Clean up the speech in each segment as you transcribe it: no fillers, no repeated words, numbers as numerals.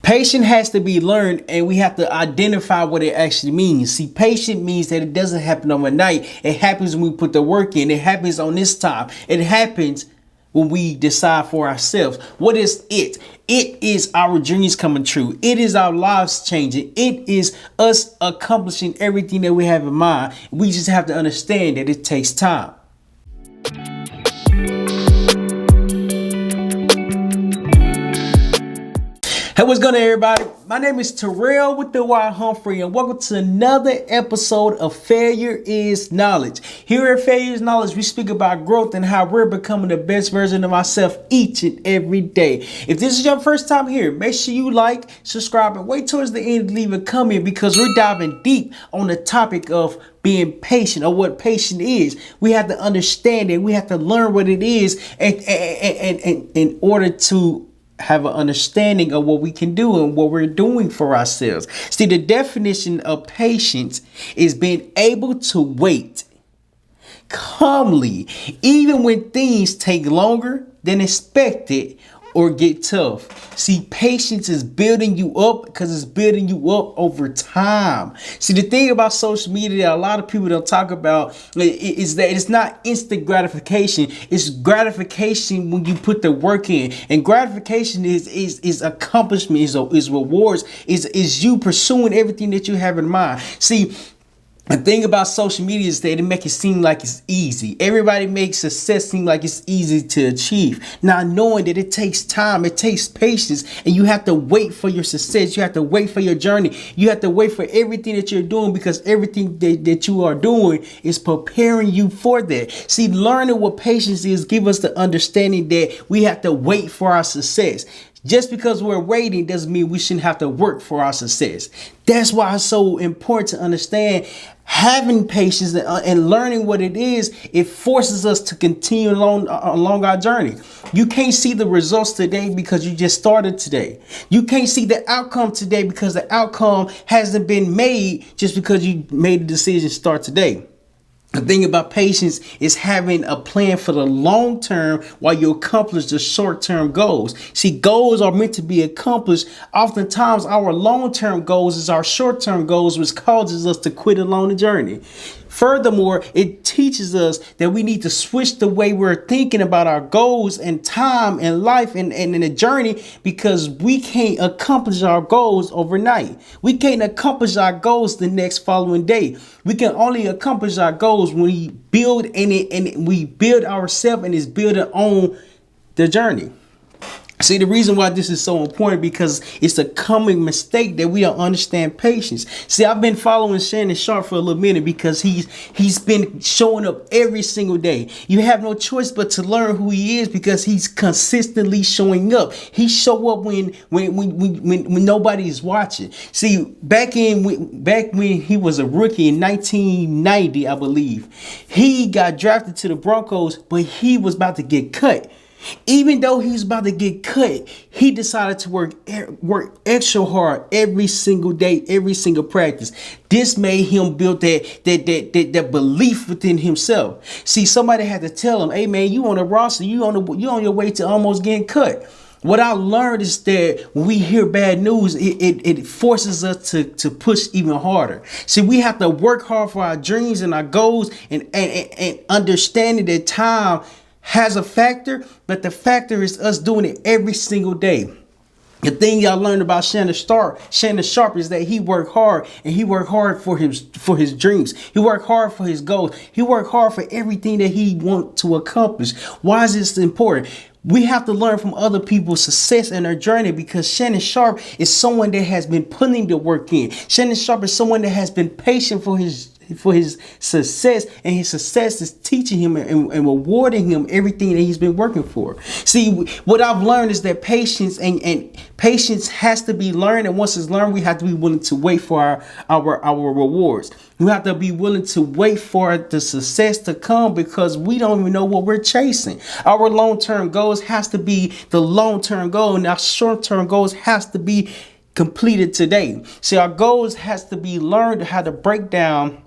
Patient has to be learned, and we have to identify what it actually means. See, patient means that it doesn't happen overnight. It happens when we put the work in. It happens on this time. It happens when we decide for ourselves. What is it? It is our dreams coming true. It is our lives changing. It is us accomplishing everything that we have in mind. We just have to understand that it takes time. Hey, what's going on, everybody? My name is Terrell with the Humphrey, and welcome to another episode of Failure is Knowledge. Here at Failure is Knowledge, we speak about growth and how we're becoming the best version of ourselves each and every day. If this is your first time here, make sure you like, subscribe, and wait towards the end to leave a comment, because we're diving deep on the topic of being patient, or what patient is. We have to understand it. We have to learn what it is and in order to have an understanding of what we can do and what we're doing for ourselves. See, the definition of patience is being able to wait calmly, even when things take longer than expected or get tough. See, patience is building you up because it's building you up over time. See, the thing about social media that a lot of people don't talk about is that it's not instant gratification. It's gratification when you put the work in. And gratification is accomplishment, is rewards, is you pursuing everything that you have in mind. See, the thing about social media is that it makes it seem like it's easy. Everybody makes success seem like it's easy to achieve, not knowing that it takes time, it takes patience, and you have to wait for your success. You have to wait for your journey. You have to wait for everything that you're doing, because everything that you are doing is preparing you for that. See, learning what patience is give us the understanding that we have to wait for our success. Just because we're waiting doesn't mean we shouldn't have to work for our success. That's why it's so important to understand having patience and learning what it is. It forces us to continue along our journey. You can't see the results today because you just started today. You can't see the outcome today because the outcome hasn't been made just because you made the decision to start today. The thing about patience is having a plan for the long term while you accomplish the short term goals. See, goals are meant to be accomplished. Oftentimes, our long term goals is our short term goals, which causes us to quit along the journey. Furthermore, it teaches us that we need to switch the way we're thinking about our goals and time and life and in the journey, because we can't accomplish our goals overnight. We can't accomplish our goals the next following day. We can only accomplish our goals when we build in it, and we build ourselves and is building on the journey. See, the reason why this is so important, because it's a common mistake that we don't understand patience. See, I've been following Shannon Sharp for a little minute because he's been showing up every single day. You have no choice but to learn who he is, because he's consistently showing up. He show up when nobody is watching. See, back when he was a rookie in 1990, I believe, he got drafted to the Broncos, but he was about to get cut. Even though he's about to get cut, he decided to work extra hard every single day, every single practice. This made him build that belief within himself. See, somebody had to tell him, "Hey man, you on the roster, you on your way to almost getting cut." What I learned is that when we hear bad news, it forces us to push even harder. See, we have to work hard for our dreams and our goals, and understanding that time has a factor, but the factor is us doing it every single day. The thing y'all learned about Shannon Sharp is that he worked hard, and he worked hard for his dreams. He worked hard for his goals. He worked hard for everything that he wants to accomplish. Why is this important? We have to learn from other people's success and their journey, because Shannon Sharp is someone that has been putting the work in. Shannon Sharp is someone that has been patient for his success, and his success is teaching him and rewarding him everything that he's been working for. See, what I've learned is that patience and patience has to be learned, and once it's learned, we have to be willing to wait for our rewards. We have to be willing to wait for the success to come, because we don't even know what we're chasing. Our long-term goals has to be the long-term goal, and our short-term goals has to be completed today. See, our goals has to be learned how to break down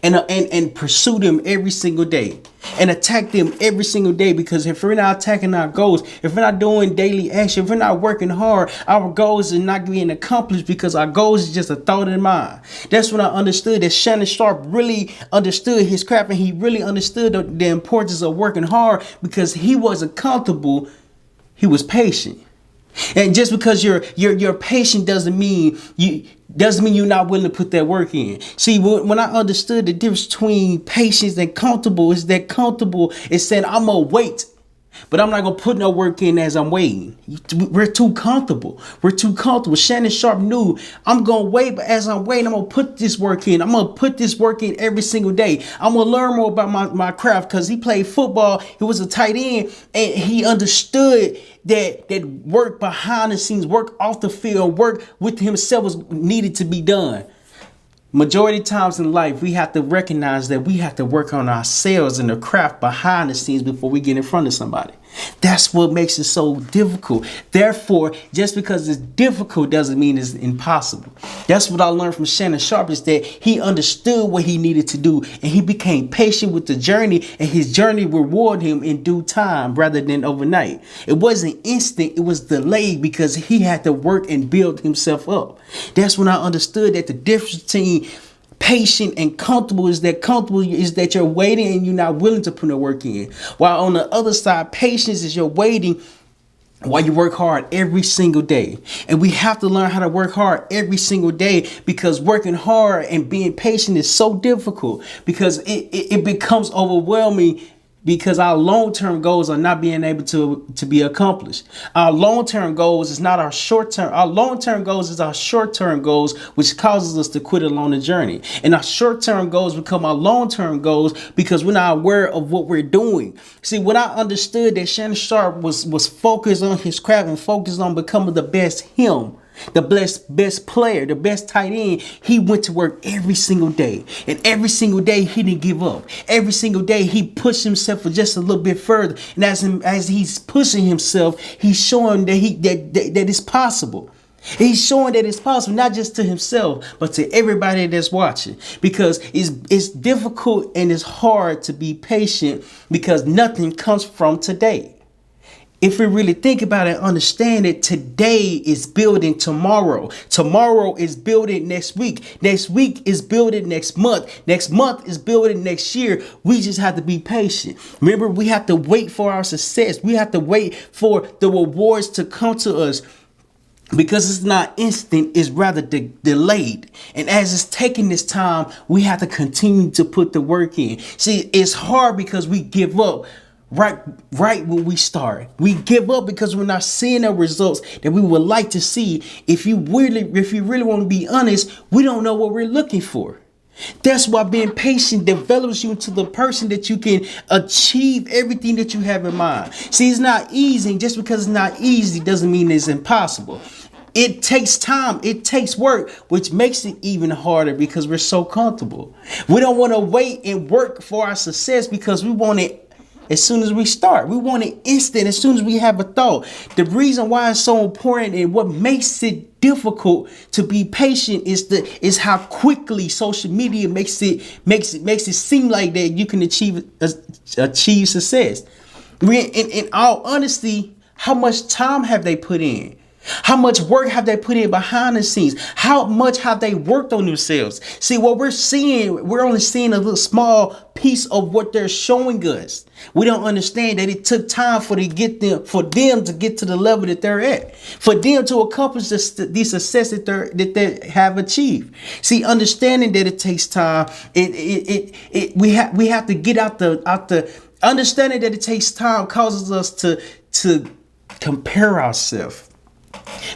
and pursue them every single day and attack them every single day. Because if we're not attacking our goals, if we're not doing daily action, if we're not working hard, our goals are not being accomplished because our goals is just a thought in mind. That's when I understood that Shannon Sharp really understood his craft, and he really understood the importance of working hard because he wasn't comfortable. He was patient. And just because you're patient doesn't mean you're not willing to put that work in. See, when I understood the difference between patience and comfortable, is that comfortable is saying I'm gonna wait, but I'm not gonna put no work in as I'm waiting. We're too comfortable. We're too comfortable. Shannon Sharp knew I'm gonna wait, but as I'm waiting, I'm gonna put this work in. I'm gonna put this work in every single day. I'm gonna learn more about my craft because he played football. He was a tight end, and he understood that work behind the scenes, work off the field, work with himself was needed to be done. Majority of times in life, we have to recognize that we have to work on ourselves and the craft behind the scenes before we get in front of somebody. That's what makes it so difficult. Therefore, just because it's difficult doesn't mean it's impossible. That's what I learned from Shannon Sharp, is that he understood what he needed to do, and he became patient with the journey, and his journey rewarded him in due time rather than overnight. It wasn't instant, it was delayed because he had to work and build himself up. That's when I understood that the difference between patient and comfortable is that you're waiting and you're not willing to put the work in. While on the other side, patience is you're waiting while you work hard every single day. And we have to learn how to work hard every single day, because working hard and being patient is so difficult because it becomes overwhelming, because our long-term goals are not being able to be accomplished. Our long-term goals is not our short-term. Our long-term goals is our short-term goals, which causes us to quit along the journey. And our short-term goals become our long-term goals because we're not aware of what we're doing. See, when I understood that Shannon Sharp was focused on his craft and focused on becoming the best him, the best player, the best tight end, he went to work every single day. And every single day he didn't give up. Every single day he pushed himself for just a little bit further. And as he's pushing himself, he's showing that it's possible. He's showing that it's possible, not just to himself, but to everybody that's watching. Because it's difficult and it's hard to be patient because nothing comes from today. If we really think about it, understand that today is building tomorrow. Tomorrow is building next week. Next week is building next month. Next month is building next year. We just have to be patient. Remember, we have to wait for our success. We have to wait for the rewards to come to us. Because it's not instant, it's rather delayed. And as it's taking this time, we have to continue to put the work in. See, it's hard because we give up right when we start. We give up because we're not seeing the results that we would like to see. If you really want to be honest, we don't know what we're looking for. That's why being patient develops you into the person that you can achieve everything that you have in mind. See, it's not easy. And just because it's not easy doesn't mean it's impossible. It takes time. It takes work, which makes it even harder because we're so comfortable. We don't want to wait and work for our success because we want it as soon as we start. We want it instant as soon as we have a thought. The reason why it's so important and what makes it difficult to be patient is how quickly social media makes it seem like that you can achieve success. In all honesty, how much time have they put in? How much work have they put in behind the scenes? How much have they worked on themselves? See, what we're seeing, we're only seeing a little small piece of what they're showing us. We don't understand that it took time for them to get to the level that they're at, for them to accomplish the success that they have achieved. See, understanding that it takes time, we have to get out the understanding that it takes time causes us to compare ourselves.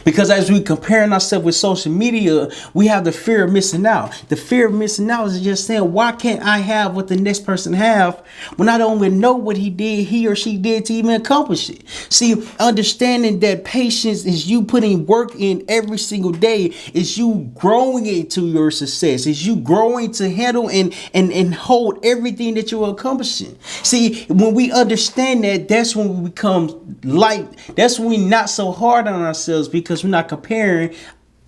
Because as we comparing ourselves with social media, we have the fear of missing out. The fear of missing out is just saying, why can't I have what the next person have when I don't even know what he or she did to even accomplish it? See, understanding that patience is you putting work in every single day, is you growing into your success, is you growing to handle and hold everything that you're accomplishing. See, when we understand that, that's when we become light. That's when we're not so hard on ourselves because we're not comparing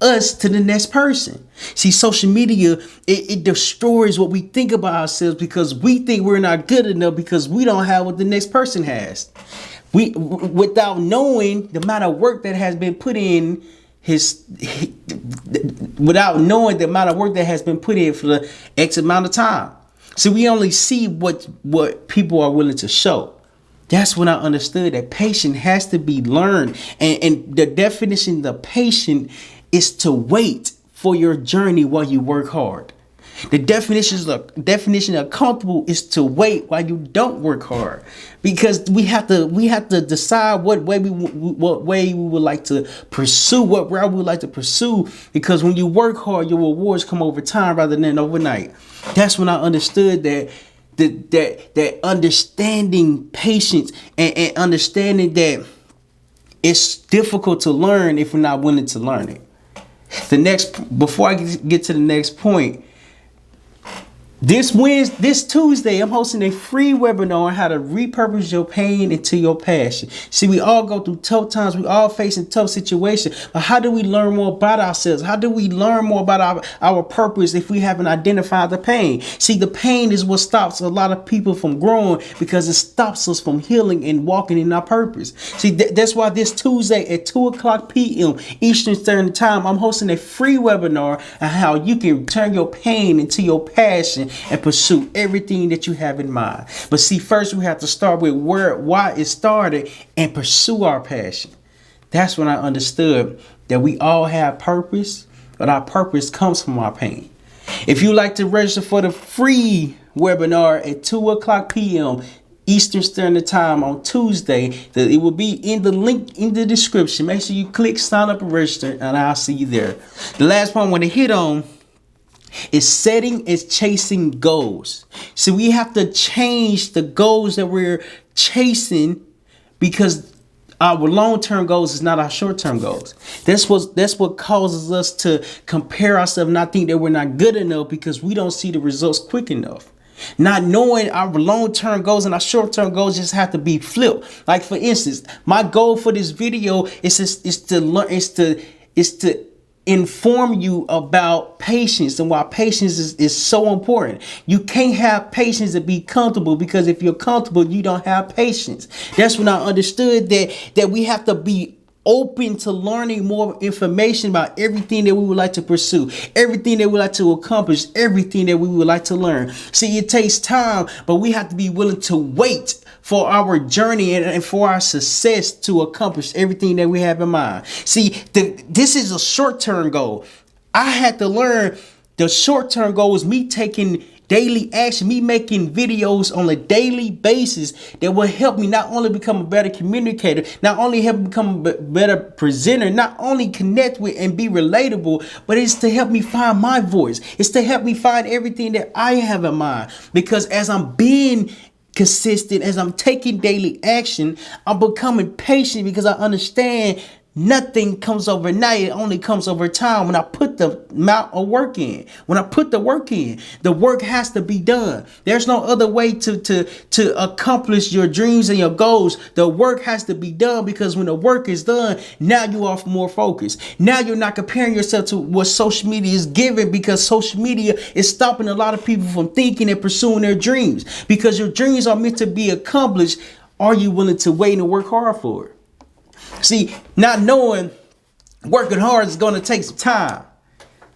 us to the next person. See, social media, it destroys what we think about ourselves because we think we're not good enough because we don't have what the next person has. Without knowing the amount of work that has been put in without knowing the amount of work that has been put in for the X amount of time. So we only see what people are willing to show. That's when I understood that patience has to be learned. And the definition of patient is to wait for your journey while you work hard. The definition of comfortable is to wait while you don't work hard, because we have to decide what way we would like to pursue, what route we would like to pursue. Because when you work hard, your rewards come over time rather than overnight. That's when I understood that understanding patience and understanding that it's difficult to learn if we're not willing to learn it. Before I get to the next point. This Tuesday, I'm hosting a free webinar on how to repurpose your pain into your passion. See, we all go through tough times. We all facing tough situations. But how do we learn more about ourselves? How do we learn more about our purpose if we haven't identified the pain? See, the pain is what stops a lot of people from growing, because it stops us from healing and walking in our purpose. See, that's why this Tuesday at 2:00 p.m. Eastern Standard Time, I'm hosting a free webinar on how you can turn your pain into your passion and pursue everything that you have in mind. But see, first we have to start with why it started and pursue our passion. That's when I understood that we all have purpose, but our purpose comes from our pain. If you like to register for the free webinar at 2:00 p.m. Eastern Standard Time on Tuesday, it will be in the link in the description. Make sure you click sign up and register, and I'll see you there. The last point I want to hit on is setting and chasing goals. So we have to change the goals that we're chasing, because our long-term goals is not our short-term goals. That's what causes us to compare ourselves, not think that we're not good enough because we don't see the results quick enough. Not knowing our long-term goals and our short-term goals just have to be flipped. Like, for instance, my goal for this video is to inform you about patience and why patience is so important. You can't have patience and be comfortable, because if you're comfortable, you don't have patience. That's when I understood that we have to be open to learning more information about everything that we would like to pursue, everything that we would like to accomplish, everything that we would like to learn. See, it takes time, but we have to be willing to wait for our journey and for our success to accomplish everything that we have in mind. See, this is a short-term goal. I had to learn the short-term goal was me taking daily action, me making videos on a daily basis that will help me not only become a better communicator, not only help me become a better presenter, not only connect with and be relatable, but it's to help me find my voice. It's to help me find everything that I have in mind. Because as I'm being consistent, as I'm taking daily action, I'm becoming patient, because I understand nothing comes overnight. It only comes over time. When I put the amount of work in, the work has to be done. There's no other way to accomplish your dreams and your goals. The work has to be done, because when the work is done, now you are more focused. Now you're not comparing yourself to what social media is giving, because social media is stopping a lot of people from thinking and pursuing their dreams. Because your dreams are meant to be accomplished. Are you willing to wait and work hard for it? See, not knowing working hard is going to take some time.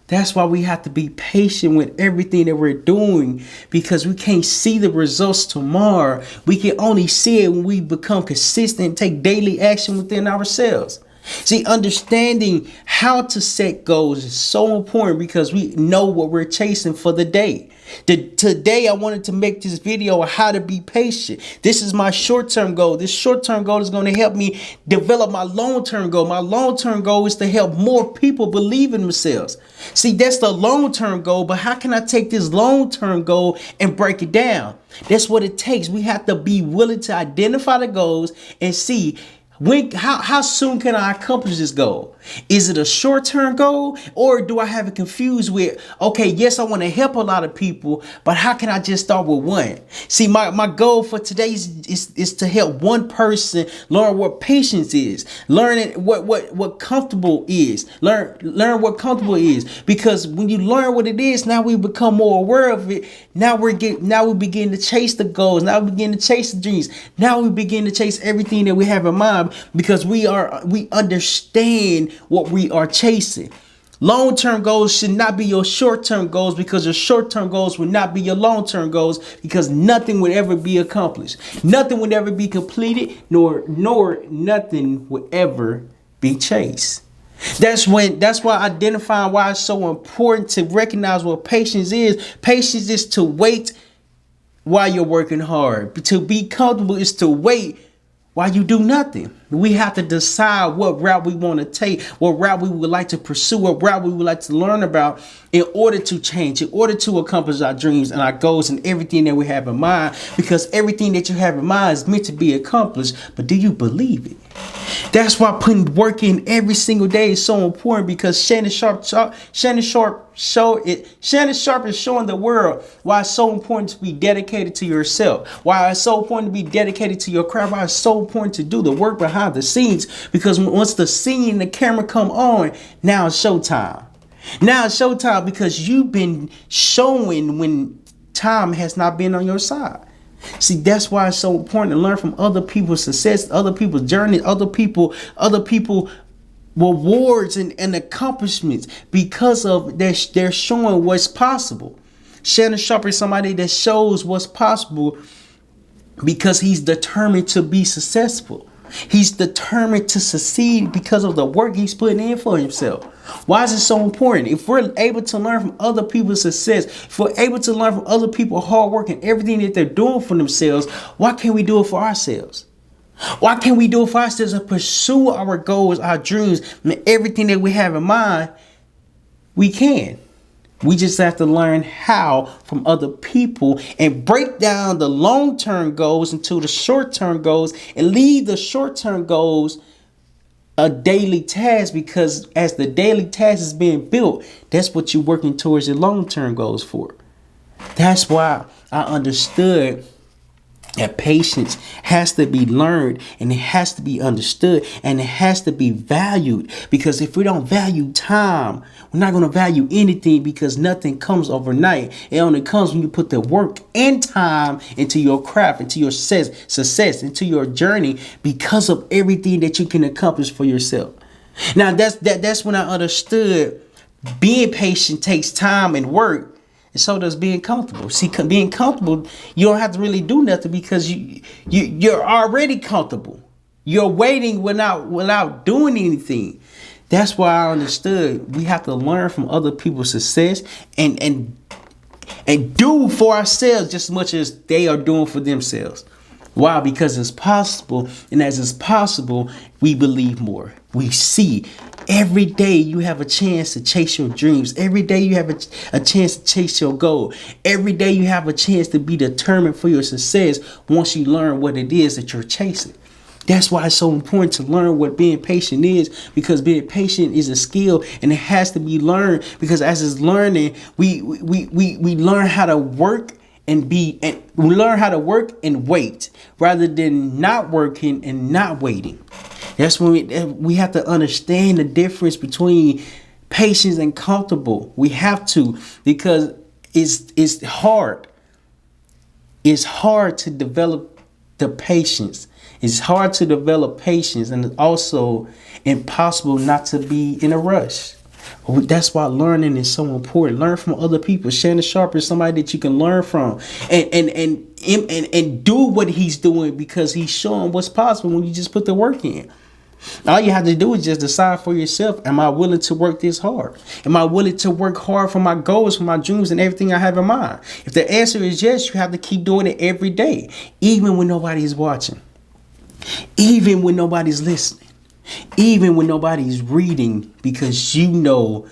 That's why we have to be patient with everything that we're doing, because we can't see the results tomorrow. We can only see it when we become consistent and take daily action within ourselves. See, understanding how to set goals is so important, because we know what we're chasing for the day. Today, I wanted to make this video on how to be patient. This is my short-term goal. This short-term goal is going to help me develop my long-term goal. My long-term goal is to help more people believe in themselves. See, that's the long-term goal, but how can I take this long-term goal and break it down? That's what it takes. We have to be willing to identify the goals and see How soon can I accomplish this goal? Is it a short-term goal, or do I have it confused with, okay, yes, I want to help a lot of people, but how can I just start with one? See, my goal for today is to help one person learn what patience is, learning what comfortable is, learn what comfortable is. Because when you learn what it is, now we become more aware of it. Now we begin to chase the goals. Now we begin to chase the dreams. Now we begin to chase everything that we have in mind, because we understand what we are chasing. Long-term goals should not be your short-term goals, because your short-term goals will not be your long-term goals, because nothing would ever be accomplished. Nothing would ever be completed, nor nothing would ever be chased. That's why identifying why it's so important to recognize what patience is. Patience is to wait while you're working hard. To be comfortable is to wait while you do nothing. We have to decide what route we want to take, what route we would like to pursue, what route we would like to learn about in order to change, in order to accomplish our dreams and our goals and everything that we have in mind. Because everything that you have in mind is meant to be accomplished, but do you believe it? That's why putting work in every single day is so important, because Shannon Sharp is showing the world why it's so important to be dedicated to yourself, why it's so important to be dedicated to your craft, why it's so important to do the work behind the scenes. Because once the scene and the camera come on, now it's showtime. Now it's showtime, because you've been showing when time has not been on your side. See, that's why it's so important to learn from other people's success, other people's journey, other people rewards and accomplishments, because of they're showing what's possible. Shannon Sharp is somebody that shows what's possible because he's determined to be successful. He's determined to succeed because of the work he's putting in for himself. Why is it so important? If we're able to learn from other people's success, if we're able to learn from other people's hard work and everything that they're doing for themselves, why can't we do it for ourselves? Why can't we do it for ourselves and pursue our goals, our dreams, and everything that we have in mind? We can. We just have to learn how from other people and break down the long-term goals into the short-term goals, and leave the short-term goals a daily task, because as the daily task is being built, that's what you're working towards your long-term goals for. That's why I understood that patience has to be learned, and it has to be understood, and it has to be valued. Because if we don't value time, we're not going to value anything, because nothing comes overnight. It only comes when you put the work and time into your craft, into your success, into your journey, because of everything that you can accomplish for yourself. Now, that's when I understood being patient takes time and work. And so does being comfortable. See, being comfortable, you don't have to really do nothing, because you're already comfortable. You're waiting without doing anything. That's why I understood we have to learn from other people's success and do for ourselves just as much as they are doing for themselves. Why? Because it's possible, and as it's possible, we believe more. We see. Every day you have a chance to chase your dreams. Every day you have a chance to chase your goal. Every day you have a chance to be determined for your success once you learn what it is that you're chasing. That's why it's so important to learn what being patient is, because being patient is a skill, and it has to be learned, because as it's learning, we learn how to work and we learn how to work and wait, rather than not working and not waiting. That's when we have to understand the difference between patience and comfortable. We have to, because it's hard. It's hard to develop the patience. It's hard to develop patience, and it's also impossible not to be in a rush. That's why learning is so important. Learn from other people. Shannon Sharp is somebody that you can learn from, and do what he's doing, because he's showing what's possible when you just put the work in. All you have to do is just decide for yourself, am I willing to work this hard? Am I willing to work hard for my goals, for my dreams, and everything I have in mind? If the answer is yes, you have to keep doing it every day, even when nobody's watching, even when nobody's listening, even when nobody's reading, because you know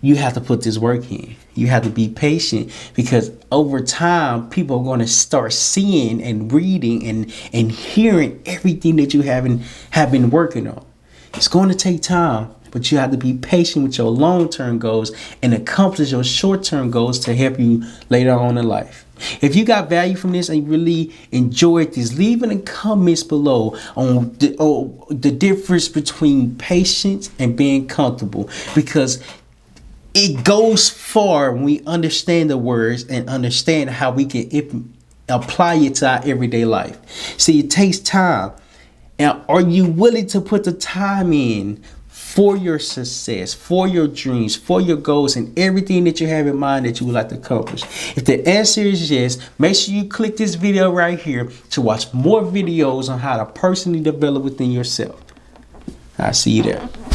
you have to put this work in. You have to be patient, because over time, people are going to start seeing and reading and hearing everything that you have been working on. It's going to take time, but you have to be patient with your long-term goals and accomplish your short-term goals to help you later on in life. If you got value from this and you really enjoyed this, leave in the comments below on the difference between patience and being comfortable, because it goes far when we understand the words and understand how we can apply it to our everyday life. See, it takes time. And are you willing to put the time in for your success, for your dreams, for your goals, and everything that you have in mind that you would like to accomplish? If the answer is yes, make sure you click this video right here to watch more videos on how to personally develop within yourself. I'll see you there.